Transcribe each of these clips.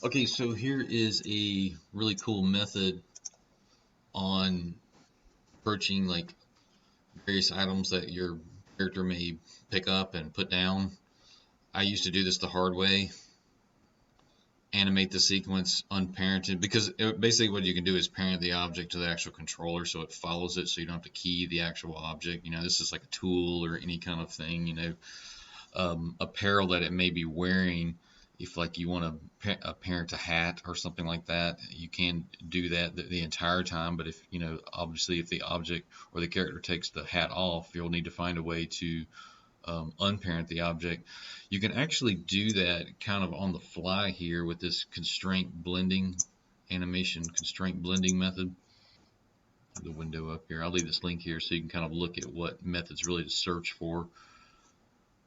Okay, so here is a really cool method on approaching like various items that your character may pick up and put down. I used to do this the hard way, animate the sequence unparented, because basically what you can do is parent the object to the actual controller so it follows it, so you don't have to key the actual object. This is like a tool or any kind of thing, apparel that it may be wearing. If like you want to parent a hat or something like that, you can do that the entire time. But if obviously if the object or the character takes the hat off, you'll need to find a way to unparent the object. You can actually do that kind of on the fly here with this constraint blending animation, constraint blending method. The window up here. I'll leave this link here so you can kind of look at what methods really to search for.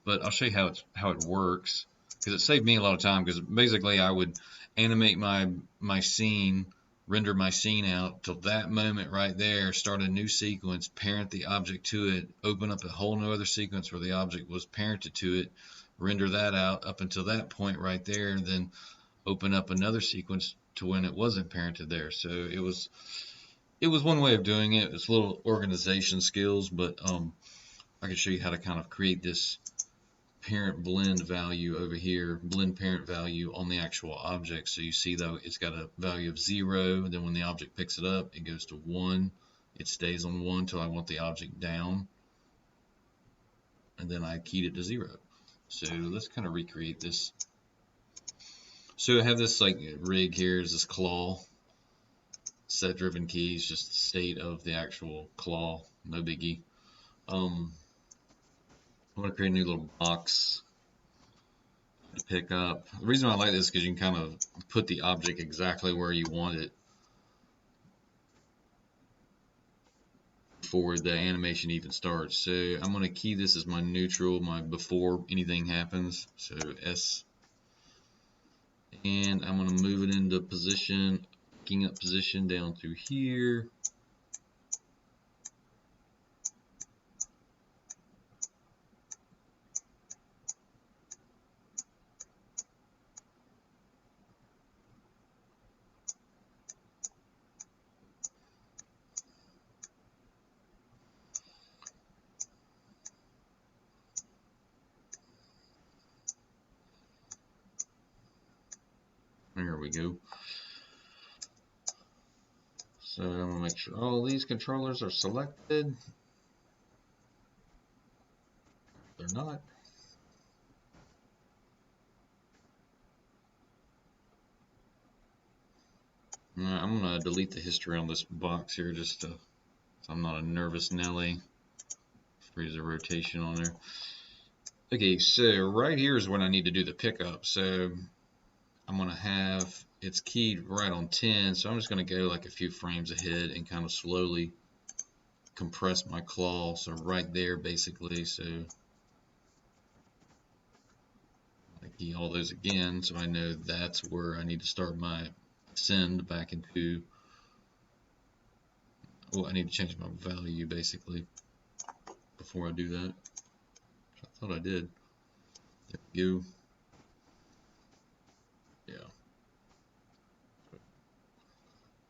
But I'll show you how it works, because it saved me a lot of time. Because basically I would animate my scene, render my scene out till that moment right there, start a new sequence, parent the object to it, open up a whole new other sequence where the object was parented to it, render that out up until that point right there, and then open up another sequence to when it wasn't parented there. So it was one way of doing it. It's little organization skills, but I can show you how to kind of create this parent blend value over here, blend parent value on the actual object. So you see though it's got a value of 0, and then when the object picks it up, it goes to 1. It stays on 1 till I want the object down, and then I keyed it to 0. So let's kind of recreate this. So I have this like rig here is this claw, set driven keys, just the state of the actual claw, no biggie. I want to create a new little box to pick up. The reason I like this is because you can kind of put the object exactly where you want it before the animation even starts. So I'm going to key this as my neutral, my before anything happens. So S, and I'm going to move it into position, picking up position down through here. There we go. So I'm going to make sure all these controllers are selected. They're not. I'm going to delete the history on this box here just so I'm not a nervous Nelly. Freeze the rotation on there. Okay, so right here is when I need to do the pickup. So I'm going to have it's keyed right on 10, so I'm just going to go like a few frames ahead and kind of slowly compress my claw. So right there basically, so I key all those again so I know that's where I need to start my send back into. Well, I need to change my value basically before I do that. I thought I did. There we go. Yeah.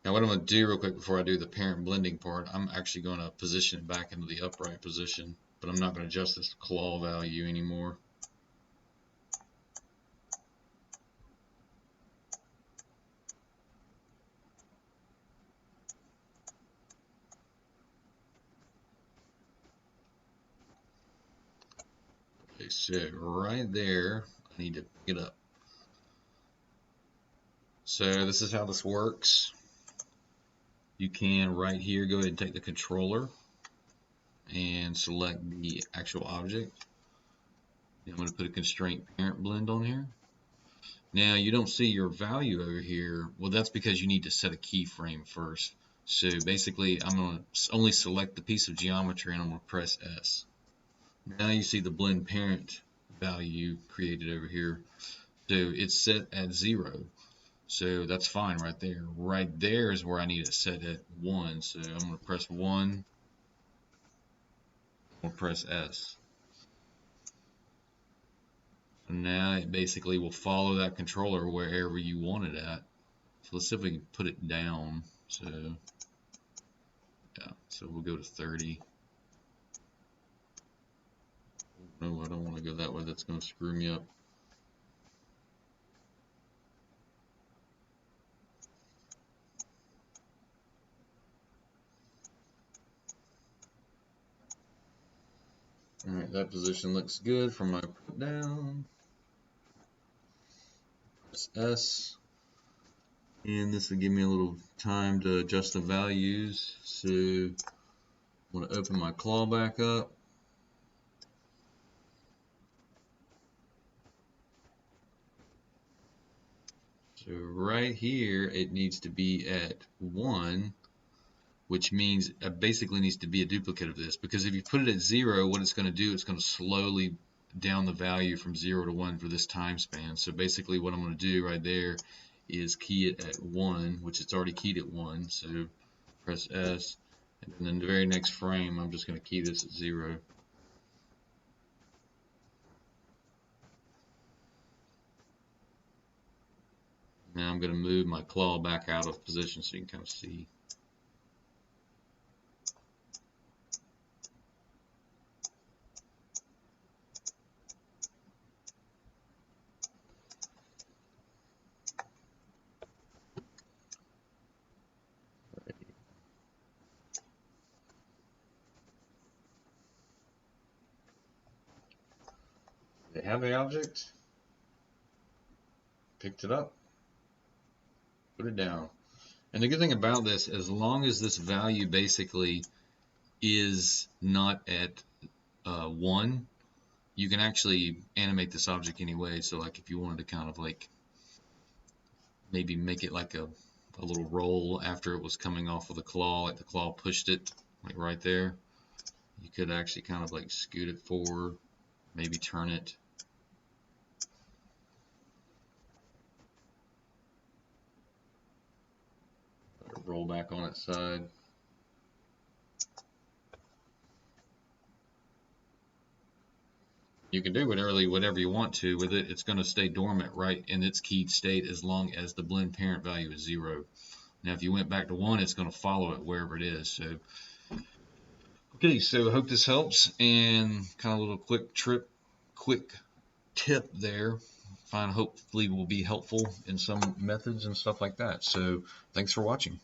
Now what I'm going to do real quick before I do the parent blending part, I'm actually going to position it back into the upright position, but I'm not going to adjust this claw value anymore. Okay, so right there, I need to pick it up. So this is how this works. You can right here go ahead and take the controller and select the actual object. I'm going to put a constraint parent blend on here. Now you don't see your value over here. Well, that's because you need to set a keyframe first. So basically, I'm going to only select the piece of geometry and I'm going to press S. Now you see the blend parent value created over here. So it's set at 0. So that's fine right there. Right there is where I need it set at 1. So I'm going to press 1. I'm going to press S. And now it basically will follow that controller wherever you want it at. So let's see if we can put it down. So yeah, so we'll go to 30. No, I don't want to go that way. That's going to screw me up. Alright, that position looks good for my put down. Press S. And this will give me a little time to adjust the values. So I'm going to open my claw back up. So right here, it needs to be at 1, which means it basically needs to be a duplicate of this. Because if you put it at 0, what it's going to do, it's going to slowly down the value from 0 to 1 for this time span. So basically what I'm going to do right there is key it at 1, which it's already keyed at 1. So press S, and then in the very next frame, I'm just going to key this at 0. Now I'm going to move my claw back out of position so you can kind of see. They have the object, picked it up, put it down. And the good thing about this, as long as this value basically is not at 1, you can actually animate this object anyway. So like if you wanted to kind of like maybe make it like a little roll after it was coming off of the claw, like the claw pushed it like right there, you could actually kind of like scoot it forward, maybe turn it. Roll back on its side. You can do whatever you want to with it. It's going to stay dormant right in its keyed state as long as the blend parent value is 0. Now if you went back to 1, it's going to follow it wherever it is. So okay, so I hope this helps, and kind of a little quick tip there. Hopefully will be helpful in some methods and stuff like that. So thanks for watching.